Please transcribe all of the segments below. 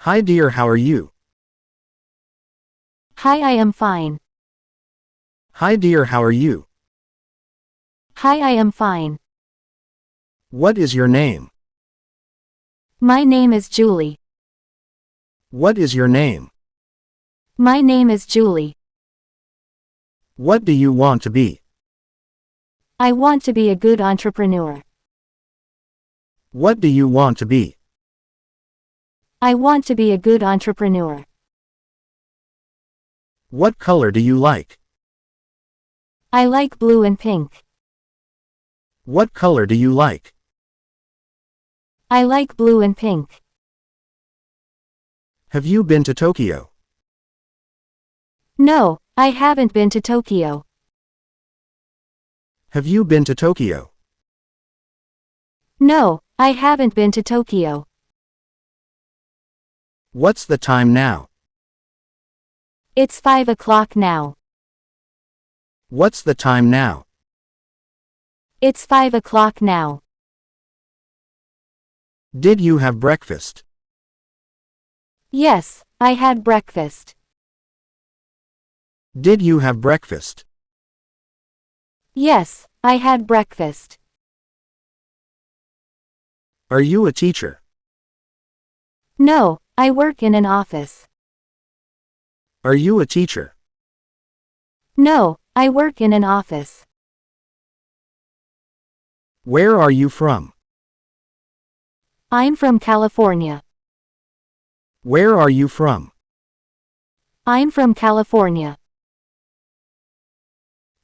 Hi dear, how are you? Hi, I am fine. Hi dear, how are you? Hi, I am fine. What is your name? My name is Julie. What is your name? My name is Julie. What do you want to be? I want to be a good entrepreneur. What do you want to be? I want to be a good entrepreneur. What color do you like? I like blue and pink. What color do you like? I like blue and pink. Have you been to Tokyo? No, I haven't been to Tokyo. Have you been to Tokyo? No, I haven't been to Tokyo. What's the time now? It's 5 o'clock now. What's the time now? It's 5 o'clock now. Did you have breakfast? Yes, I had breakfast. Did you have breakfast? Yes, I had breakfast. Are you a teacher? No, I work in an office. Are you a teacher? No, I work in an office. Where are you from? I'm from California. Where are you from? I'm from California.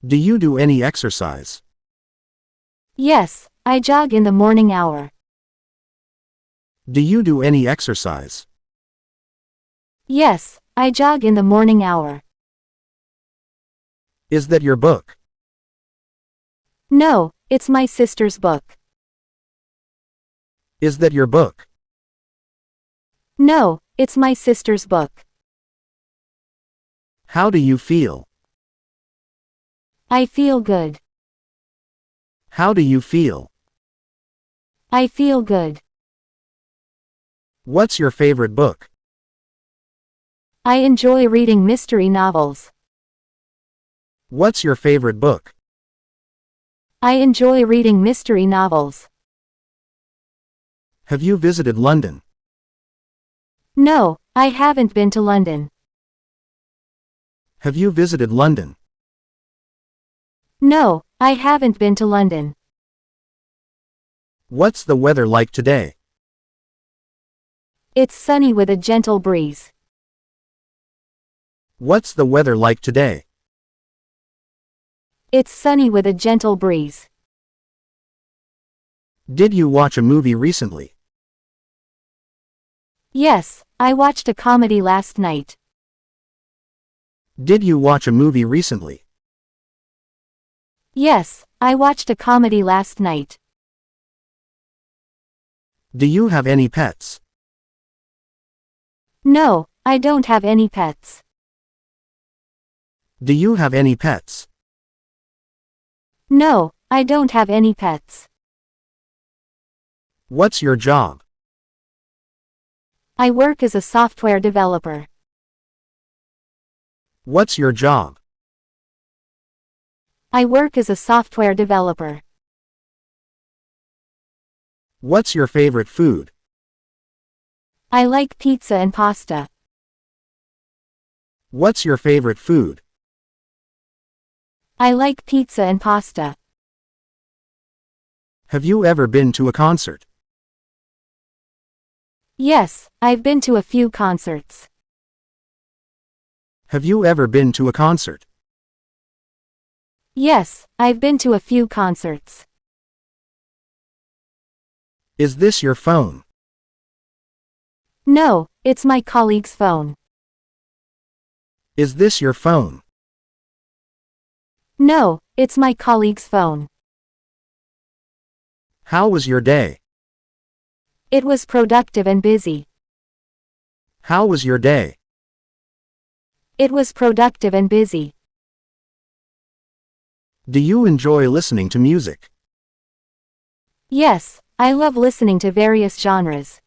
Do you do any exercise? Yes, I jog in the morning hour. Do you do any exercise? Yes, I jog in the morning hour. Is that your book? No, it's my sister's book. Is that your book? No, it's my sister's book. How do you feel? I feel good. How do you feel? I feel good. What's your favorite book? I enjoy reading mystery novels. What's your favorite book? I enjoy reading mystery novels. Have you visited London? No, I haven't been to London. Have you visited London? No, I haven't been to London. What's the weather like today? It's sunny with a gentle breeze. What's the weather like today? It's sunny with a gentle breeze. Did you watch a movie recently? Yes, I watched a comedy last night. Did you watch a movie recently? Yes, I watched a comedy last night. Do you have any pets? No, I don't have any pets. Do you have any pets? No, I don't have any pets. What's your job? I work as a software developer. What's your job? I work as a software developer. What's your favorite food? I like pizza and pasta. What's your favorite food? I like pizza and pasta. Have you ever been to a concert? Yes, I've been to a few concerts. Have you ever been to a concert? Yes, I've been to a few concerts. Is this your phone? No, it's my colleague's phone. Is this your phone? No, it's my colleague's phone. How was your day? It was productive and busy. How was your day? It was productive and busy. Do you enjoy listening to music? Yes, I love listening to various genres.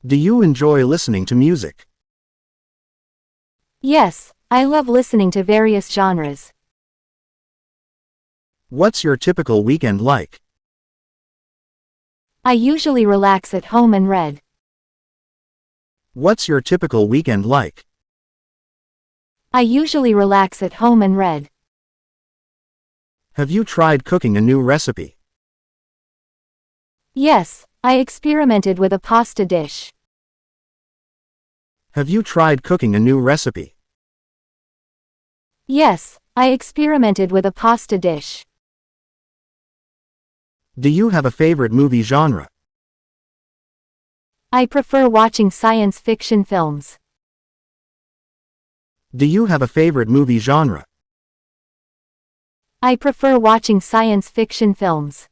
Do you enjoy listening to music? Yes, I love listening to various genres. What's your typical weekend like? I usually relax at home and read. What's your typical weekend like? I usually relax at home and read. Have you tried cooking a new recipe? Yes, I experimented with a pasta dish. Have you tried cooking a new recipe? Yes, I experimented with a pasta dish. Do you have a favorite movie genre? I prefer watching science fiction films. Do you have a favorite movie genre? I prefer watching science fiction films.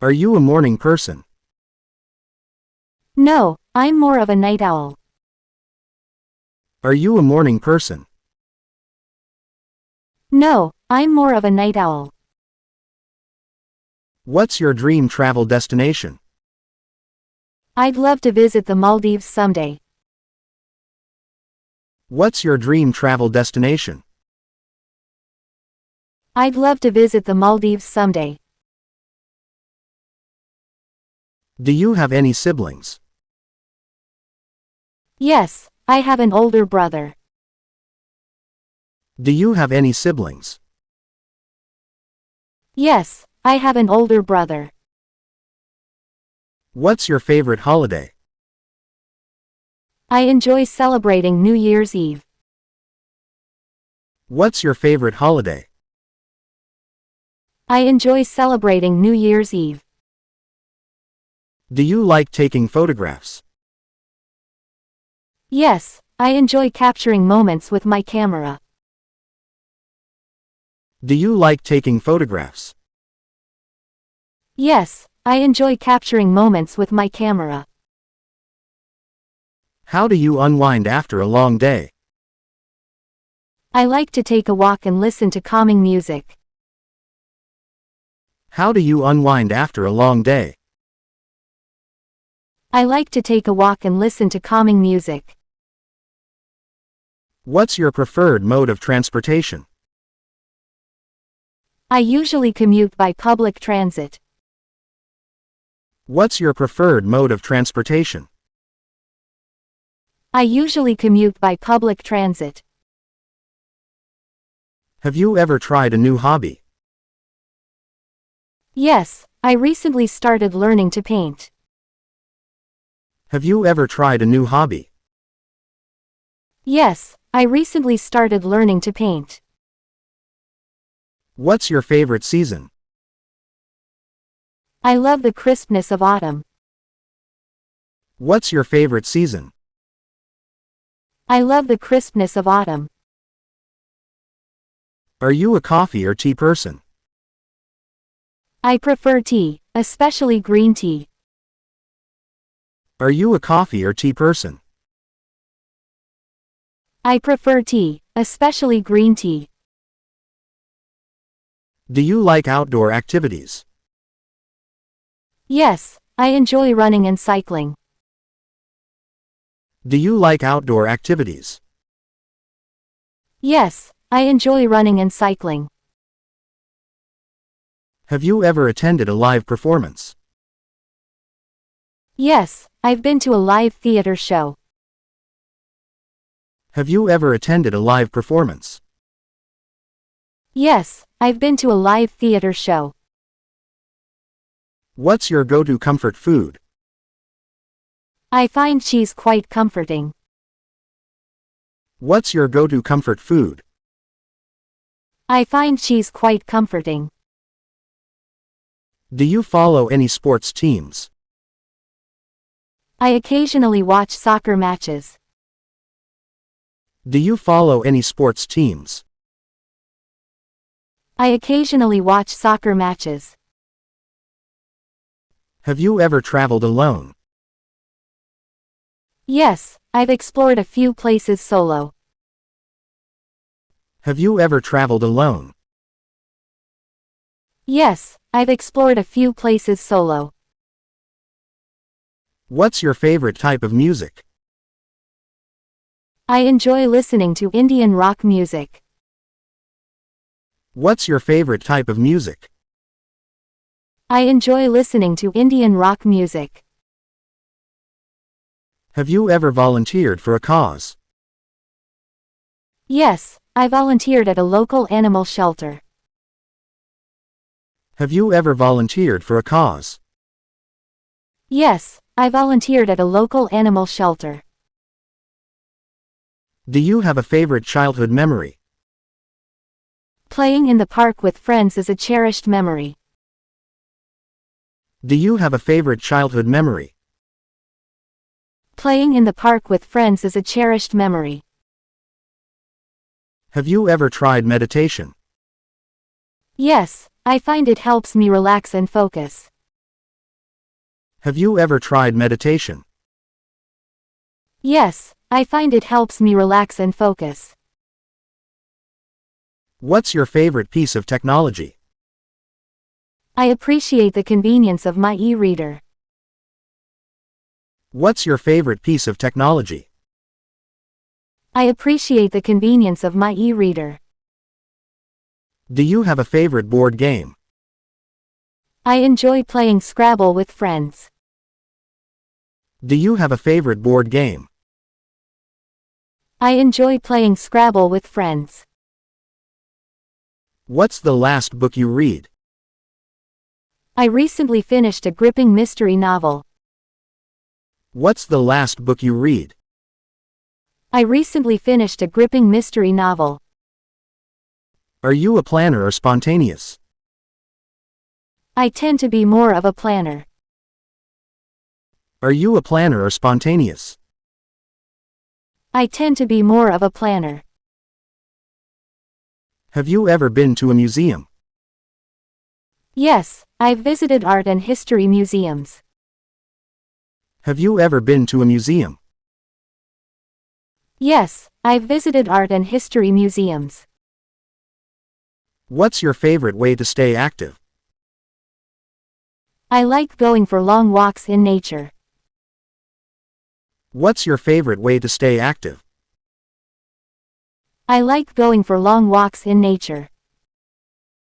Are you a morning person? No, I'm more of a night owl. Are you a morning person? No, I'm more of a night owl. What's your dream travel destination? I'd love to visit the Maldives someday. What's your dream travel destination? I'd love to visit the Maldives someday. Do you have any siblings? Yes, I have an older brother. Do you have any siblings? Yes, I have an older brother. What's your favorite holiday? I enjoy celebrating New Year's Eve. What's your favorite holiday? I enjoy celebrating New Year's Eve. Do you like taking photographs? Yes, I enjoy capturing moments with my camera. Do you like taking photographs? Yes, I enjoy capturing moments with my camera. How do you unwind after a long day? I like to take a walk and listen to calming music. How do you unwind after a long day? I like to take a walk and listen to calming music. What's your preferred mode of transportation? I usually commute by public transit. What's your preferred mode of transportation? I usually commute by public transit. Have you ever tried a new hobby? Yes, I recently started learning to paint. Have you ever tried a new hobby? Yes, I recently started learning to paint. What's your favorite season? I love the crispness of autumn. What's your favorite season? I love the crispness of autumn. Are you a coffee or tea person? I prefer tea, especially green tea. Are you a coffee or tea person? I prefer tea, especially green tea. Do you like outdoor activities? Yes, I enjoy running and cycling. Do you like outdoor activities? Yes, I enjoy running and cycling. Have you ever attended a live performance? Yes, I've been to a live theater show. Have you ever attended a live performance? Yes, I've been to a live theater show. What's your go-to comfort food? I find cheese quite comforting. What's your go-to comfort food? I find cheese quite comforting. Do you follow any sports teams? I occasionally watch soccer matches. Do you follow any sports teams? I occasionally watch soccer matches. Have you ever traveled alone? Yes, I've explored a few places solo. Have you ever traveled alone? Yes, I've explored a few places solo. What's your favorite type of music? I enjoy listening to Indian rock music. What's your favorite type of music? I enjoy listening to Indian rock music. Have you ever volunteered for a cause? Yes, I volunteered at a local animal shelter. Have you ever volunteered for a cause? Yes, I volunteered at a local animal shelter. Do you have a favorite childhood memory? Playing in the park with friends is a cherished memory. Do you have a favorite childhood memory? Playing in the park with friends is a cherished memory. Have you ever tried meditation? Yes, I find it helps me relax and focus. Have you ever tried meditation? Yes, I find it helps me relax and focus. What's your favorite piece of technology? I appreciate the convenience of my e-reader. What's your favorite piece of technology? I appreciate the convenience of my e-reader. Do you have a favorite board game? I enjoy playing Scrabble with friends. Do you have a favorite board game? I enjoy playing Scrabble with friends. What's the last book you read? I recently finished a gripping mystery novel. What's the last book you read? I recently finished a gripping mystery novel. Are you a planner or spontaneous? I tend to be more of a planner. Are you a planner or spontaneous? I tend to be more of a planner. Have you ever been to a museum? Yes, I've visited art and history museums. Have you ever been to a museum? Yes, I've visited art and history museums. What's your favorite way to stay active? I like going for long walks in nature. What's your favorite way to stay active? I like going for long walks in nature.